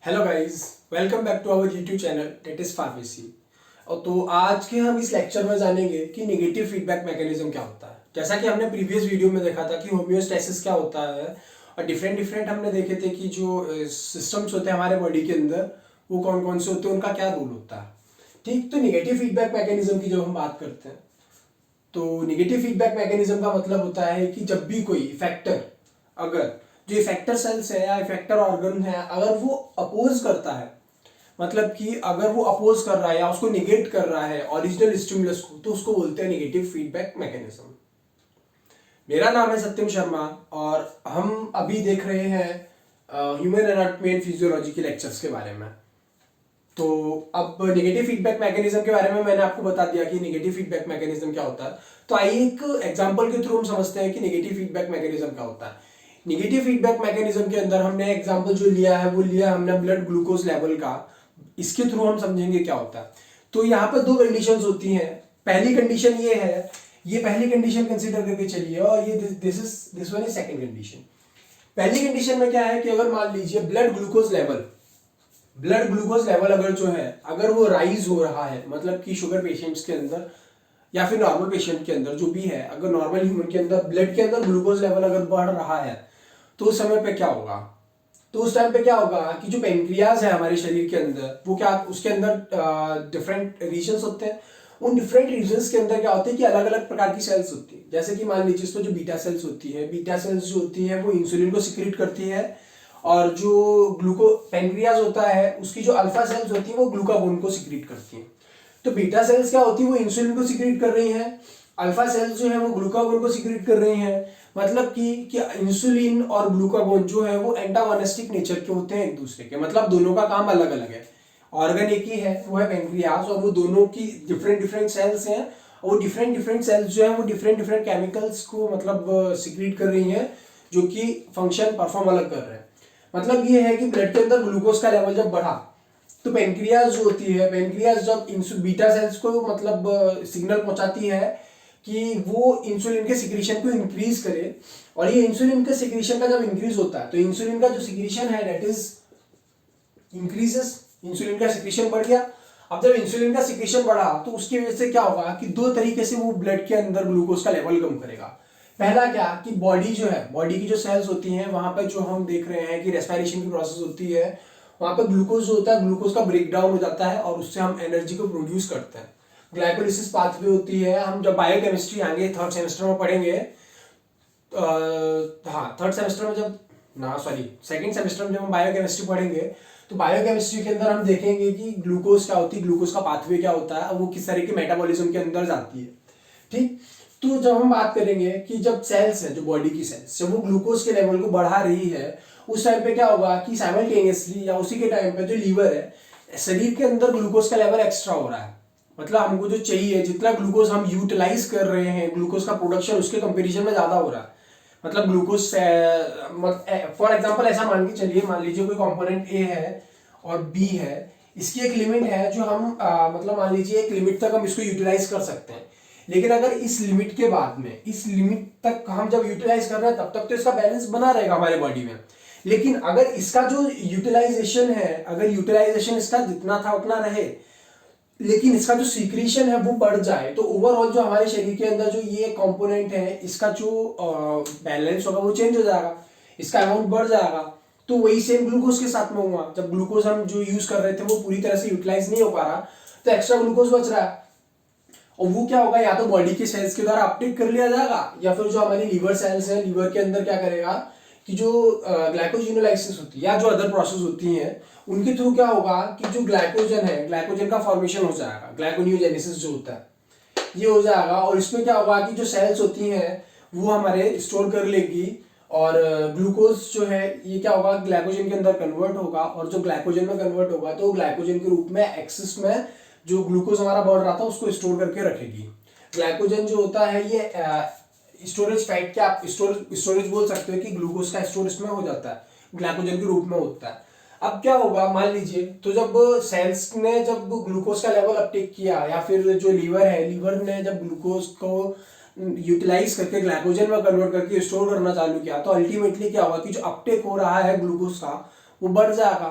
Hello guys, welcome back to our YouTube channel that is pharmacy. और तो आज के हम इस लेक्चर में जानेंगे कि नेगेटिव फीडबैक मैकेनिज्म क्या होता है। जैसा कि हमने प्रीवियस वीडियो में देखा था कि होम्योस्टैसिस क्या होता है और डिफरेंट डिफरेंट हमने देखे थे कि जो सिस्टम्स होते हैं हमारे बॉडी के अंदर वो कौन कौन से होते हैं, उनका क्या रोल होता है। ठीक, तो नेगेटिव फीडबैक मैकेनिज्म की जब हम बात करते हैं तो नेगेटिव फीडबैक मैकेनिज्म का मतलब होता है कि जब भी कोई इफेक्टर, अगर जो इफेक्टर सेल्स है या इफेक्टर ऑर्गन है, अगर वो अपोज करता है, मतलब कि अगर वो अपोज कर रहा है या उसको निगेट कर रहा है ओरिजिनल स्टिमुलस को, तो उसको बोलते हैं नेगेटिव फीडबैक मैकेनिज्म। मेरा नाम है सत्यम शर्मा और हम अभी देख रहे हैं ह्यूमन एनाटॉमी एंड फिजियोलॉजी के लेक्चर्स के बारे में। तो अब नेगेटिव फीडबैक मैकेनिज्म के बारे में मैंने आपको बता दिया कि नेगेटिव फीडबैक मैकेनिज्म क्या होता है। तो आइए एक एग्जांपल के थ्रू हम समझते हैं कि नेगेटिव फीडबैक मैकेनिज्म क्या होता है। नेगेटिव फीडबैक मैकेनिज्म के अंदर हमने एग्जांपल जो लिया है वो लिया हमने ब्लड ग्लूकोज लेवल का। इसके थ्रू हम समझेंगे क्या होता है। तो यहाँ पर दो कंडीशंस होती हैं। पहली कंडीशन ये है, ये पहली कंडीशन कंसीडर करके चलिए, और ये this one is second condition. पहली कंडीशन में क्या है कि अगर मान लीजिए ब्लड ग्लूकोज लेवल अगर जो है अगर वो राइज हो रहा है, मतलब कि शुगर पेशेंट्स के अंदर या फिर नॉर्मल पेशेंट के अंदर जो भी है, अगर नॉर्मल ह्यूमन के अंदर ब्लड के अंदर ग्लूकोज लेवल अगर बढ़ रहा है तो उस समय पे क्या होगा। तो उस टाइम पे क्या होगा कि जो पेनक्रियाज है हमारे शरीर के अंदर, वो क्या उसके अंदर डिफरेंट रीजन्स होते हैं। उन डिफरेंट रीजन्स के अंदर क्या होते हैं कि अलग अलग प्रकार की सेल्स होती है। जैसे कि मान लीजिए इसमें जो बीटा सेल्स होती है, बीटा सेल्स जो होती है वो इंसुलिन को सिक्रीट करती है, और जो ग्लूको पेनक्रियाज होता है उसकी जो अल्फा सेल्स होती है वो ग्लूकागोन को सिक्रीट करती है। तो बीटा सेल्स क्या होती है, वो इंसुलिन को सिक्रीट कर रही हैं, अल्फा सेल्स जो है वो ग्लूकागोन को सिक्रीट कर रही हैं। मतलब कि इंसुलिन और ग्लूकागोन जो है वो एंटागोनिस्टिक नेचर के होते हैं एक दूसरे के, मतलब दोनों का काम अलग अलग है। ऑर्गन एक ही है, वो है पेनक्रियाज, और वो दोनों की डिफरेंट डिफरेंट सेल्स हैं, और वो डिफरेंट डिफरेंट सेल्स जो है वो डिफरेंट डिफरेंट केमिकल्स को मतलब सिक्रीट कर रही हैं, जो कि फंक्शन परफॉर्म अलग कर रहे हैं। मतलब ये है कि ब्लड के अंदर ग्लूकोज का लेवल जब बढ़ा तो पेनक्रियाज जो होती है, पेनक्रियाज जब बीटा सेल्स को मतलब सिग्नल पहुंचाती है कि वो इंसुलिन के सिक्रीशन को इंक्रीज करे। और ये इंसुलिन के सिक्रीशन का जब इंक्रीज होता है तो इंसुलिन का जो सिक्रीशन है दैट इज इंक्रीजेस, इंसुलिन का सिक्रीशन बढ़ गया। अब जब इंसुलिन का सिक्रीशन बढ़ा तो उसकी वजह से क्या होगा कि दो तरीके से वो ब्लड के अंदर ग्लूकोज का लेवल कम करेगा। पहला क्या कि बॉडी जो है, बॉडी की जो सेल्स होती हैं वहां पर जो हम देख रहे हैं कि रेस्पिरेशन की प्रोसेस होती है, वहां पर ग्लूकोज जो होता है ग्लूकोज का ब्रेक डाउन हो जाता है और उससे हम एनर्जी को प्रोड्यूस करते हैं। ग्लाइकोलिसिस पाथवे होती है, हम जब बायोकेमिस्ट्री आगे थर्ड सेमेस्टर में पढ़ेंगे, हाँ थर्ड सेमेस्टर में जब ना सॉरी सेकंड सेमेस्टर में जब हम बायोकेमिस्ट्री पढ़ेंगे तो बायोकेमिस्ट्री के अंदर हम देखेंगे कि ग्लूकोज क्या होती है, ग्लूकोज का पाथवे क्या होता है, वो किस तरह के मेटाबॉलिज्म के अंदर जाती है। ठीक, तो जब हम बात करेंगे कि जब सेल्स है, जो बॉडी की सेल्स जब वो ग्लूकोज के लेवल को बढ़ा रही है, उस टाइम पे क्या होगा कि साइमल्टेनियसली या उसी के टाइम पे जो लीवर है, शरीर के अंदर ग्लूकोज का लेवल एक्स्ट्रा हो रहा है। मतलब हमको जो चाहिए जितना ग्लूकोज हम यूटिलाइज कर रहे हैं, ग्लूकोज का प्रोडक्शन उसके कंपेरिजन में ज्यादा हो रहा है। मतलब ग्लूकोज फॉर एग्जांपल ऐसा मान के चलिए, मान लीजिए कोई कंपोनेंट ए है और बी है, इसकी एक लिमिट है जो हम मतलब मान लीजिए एक लिमिट तक हम इसको यूटिलाइज कर सकते हैं। लेकिन अगर इस लिमिट के बाद में इस लिमिट तक हम जब यूटिलाइज कर रहे हैं तब तक तो इसका बैलेंस बना रहेगा हमारे बॉडी में। लेकिन अगर इसका जो यूटिलाइजेशन है, अगर यूटिलाइजेशन इसका जितना था उतना रहे लेकिन इसका जो सीक्रेशन है वो बढ़ जाए, तो ओवरऑल जो हमारे शरीर के अंदर जो ये कंपोनेंट है इसका जो बैलेंस होगा वो चेंज हो जाएगा, इसका अमाउंट बढ़ जाएगा। तो वही सेम ग्लूकोज के साथ में हुआ, जब ग्लूकोज हम जो यूज कर रहे थे वो पूरी तरह से यूटिलाइज नहीं हो पा रहा तो एक्स्ट्रा ग्लूकोज बच रहा है, और वो क्या होगा या तो बॉडी के सेल्स के द्वारा अपटेक कर लिया जाएगा, या फिर जो हमारी लीवर सेल्स है, लीवर के अंदर क्या करेगा कि जो ग्लाइकोजिनोलाइसिस होती है या जो अदर प्रोसेस होती हैं उनके थ्रू क्या होगा कि जो ग्लाइकोजन है, ग्लाइकोजन का फॉर्मेशन हो जाएगा, ग्लाइकोनियोजेनेसिस जो होता है ये हो जाएगा। और इसमें क्या होगा कि जो सेल्स होती हैं वो हमारे स्टोर कर लेगी, और ग्लूकोज जो है ये क्या होगा ग्लाइकोजन के अंदर कन्वर्ट होगा, और जो ग्लाइकोजन में कन्वर्ट होगा तो ग्लाइकोजन के रूप में एक्सिस में जो ग्लूकोज हमारा बढ़ रहा था उसको स्टोर करके रखेगी। ग्लाइकोजन जो होता है ये स्टोरेज फैट के आप स्टोरेज बोल सकते हो कि ग्लूकोज का स्टोर इसमें हो जाता है, ग्लाइकोजन के रूप में होता है। अब क्या होगा मान लीजिए, तो जब सेल्स ने जब ग्लूकोज का लेवल अपटेक किया, या फिर जो लीवर है, लीवर ने जब ग्लूकोज को यूटिलाइज करके ग्लाइकोजन में कन्वर्ट करके स्टोर करना चालू किया, तो अल्टीमेटली क्या होगा कि जो अपटेक हो रहा है ग्लूकोज का वो बढ़ जाएगा।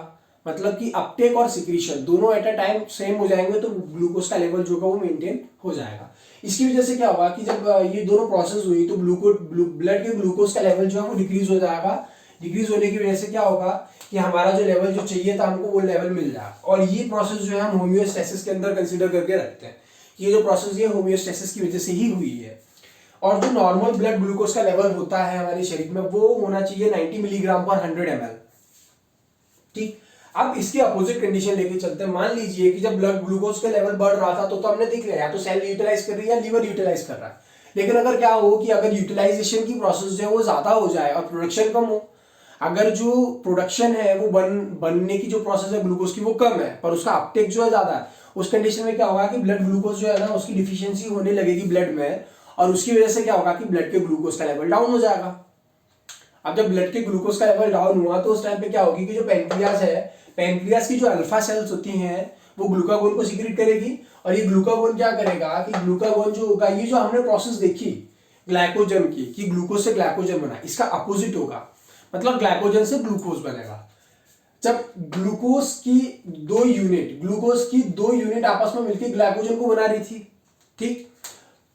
मतलब कि अपटेक और सिक्रीशन दोनों एट अ टाइम सेम हो जाएंगे तो ग्लूकोज का लेवल जो है वो मेंटेन हो जाएगा। इसकी वजह से क्या होगा कि जब ये दोनों प्रोसेस हुई तो ब्लड के ग्लूकोज का लेवल जो है वो डिक्रीज हो जाएगा। डिक्रीज होने की वजह से क्या होगा कि हमारा जो लेवल जो चाहिए था हमको वो लेवल मिल जाएगा। और ये प्रोसेस जो है हम होम्योस्टेसिस के अंदर कंसिडर करके रखते हैं। ये जो प्रोसेस ये होम्योस्टेसिस की वजह से ही हुई है। और जो नॉर्मल ब्लड ग्लूकोज का लेवल होता है हमारे शरीर में वो होना चाहिए 90 मिलीग्राम पर 100 ml। ठीक, अब इसके अपोजिट कंडीशन लेके चलते हैं। मान लीजिए कि जब ब्लड ग्लूकोज का लेवल बढ़ रहा था तो हमने देख लिया या तो सेल यूटिलाइज कर रही है या लीवर यूटिलाइज कर रहा है। लेकिन अगर क्या हो कि अगर यूटिलाइजेशन की प्रोसेस जो है वो ज्यादा हो जाए और प्रोडक्शन कम हो, अगर जो प्रोडक्शन है वो बनने की जो प्रोसेस है ग्लूकोज की वो कम है पर उसका अपटेक जो है ज्यादा है, उस कंडीशन में क्या होगा कि ब्लड ग्लूकोज जो है ना उसकी डिफिशियंसी होने लगेगी ब्लड में। और उसकी वजह से क्या होगा कि ब्लड के ग्लूकोज का लेवल डाउन हो जाएगा। अब जब ब्लड के ग्लूकोज का लेवल डाउन हुआ तो उस टाइम पे क्या होगी कि जो पैंक्रियाज है, पैंक्रियाज की जो अल्फा सेल्स होती हैं वो ग्लूकागोन को सीक्रेट करेगी। और ये ग्लूकागोन क्या करेगा कि ग्लूकागोन जो होगा, ये जो हमने प्रोसेस देखी ग्लाइकोजन की कि ग्लूकोज से ग्लाइकोजन बना, इसका अपोजिट होगा। मतलब ग्लाइकोजन से ग्लूकोज बनेगा। जब ग्लूकोज की दो यूनिट आपस में मिलकर ग्लाइकोजन को बना रही थी, ठीक,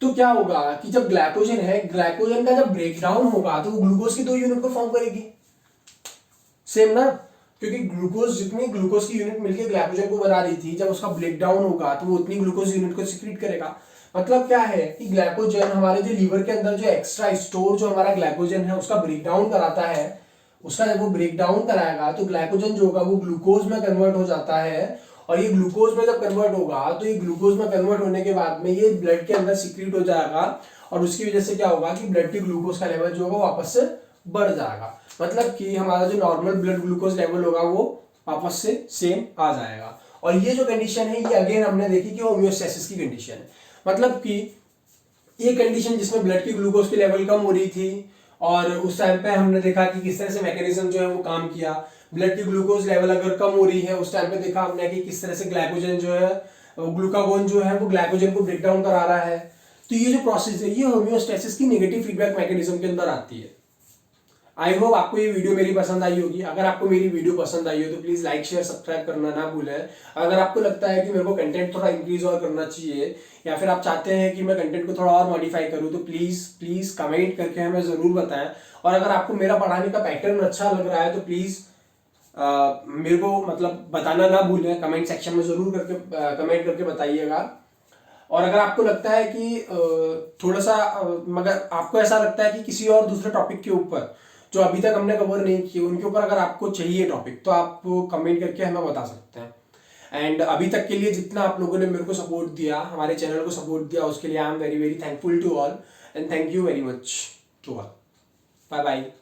तो क्या होगा कि जब ग्लाइकोजन है, ग्लाइकोजन का जब ब्रेकडाउन होगा तो वो ग्लूकोज की 2 यूनिट को फॉर्म करेगी। सेम ना, क्योंकि जितनी ग्लूकोज की यूनिट मिलकर ग्लाइकोजन को बना रही थी, जब उसका ब्रेकडाउन होगा तो वो उतनी ग्लूकोज यूनिट को सीक्रेट करेगा। मतलब क्या है कि ग्लाइकोजन हमारे जो लीवर के अंदर जो एक्स्ट्रा स्टोर जो हमारा ग्लाइकोजन है उसका ब्रेकडाउन कराता है। उसका जब वो ब्रेकडाउन कराएगा तो ग्लाइकोजन जो होगा वो ग्लूकोज में कन्वर्ट हो जाता है। और ये ग्लूकोज में जब कन्वर्ट होगा तो ये ग्लूकोज में कन्वर्ट होने के बाद में ये ब्लड के अंदर सीक्रेट हो जाएगा। और उसकी वजह से क्या होगा कि ब्लड के ग्लूकोज का लेवल जो होगा वापस से बढ़ जाएगा। मतलब कि हमारा जो नॉर्मल ब्लड ग्लूकोज लेवल होगा वो वापस से सेम आ जाएगा। और ये जो कंडीशन है ये अगेन हमने देखी कि होम्योस्टेसिस की कंडीशन है। मतलब कि ये कंडीशन जिसमें ब्लड की ग्लूकोज की लेवल कम हो रही थी और उस टाइम पे हमने देखा कि किस तरह से मैकेनिज्म जो है वो काम किया। ब्लड की ग्लूकोज लेवल अगर कम हो रही है उस टाइम पे देखा हमने कि किस तरह से ग्लाइकोजन जो है, ग्लूकागोन जो है वो ग्लाइकोजन को ब्रेक डाउन करा रहा है। तो ये जो प्रोसेस है ये होम्योस्टेसिस की नेगेटिव फीडबैक मैकेनिज्म के अंदर आती है। आई होप आपको ये वीडियो मेरी पसंद आई होगी। अगर आपको मेरी वीडियो पसंद आई हो तो प्लीज लाइक शेयर सब्सक्राइब करना ना भूलें। अगर आपको लगता है कि मेरे को कंटेंट थोड़ा इंक्रीज और करना चाहिए या फिर आप चाहते हैं कि मैं कंटेंट को थोड़ा और मॉडिफाई करूं तो प्लीज कमेंट करके हमें जरूर बताएं। और अगर आपको मेरा पढ़ाने का पैटर्न अच्छा लग रहा है तो प्लीज मेरे को मतलब बताना ना भूलें, कमेंट सेक्शन में जरूर करके कमेंट करके बताइएगा। और अगर आपको लगता है कि थोड़ा सा मगर आपको ऐसा लगता है कि किसी और दूसरे टॉपिक के ऊपर जो अभी तक हमने कवर नहीं किए उनके ऊपर अगर आपको चाहिए टॉपिक तो आप कमेंट करके हमें बता सकते हैं। एंड अभी तक के लिए जितना आप लोगों ने मेरे को सपोर्ट दिया, हमारे चैनल को सपोर्ट दिया, उसके लिए I am very very thankful to all and thank you very much to all. Bye bye.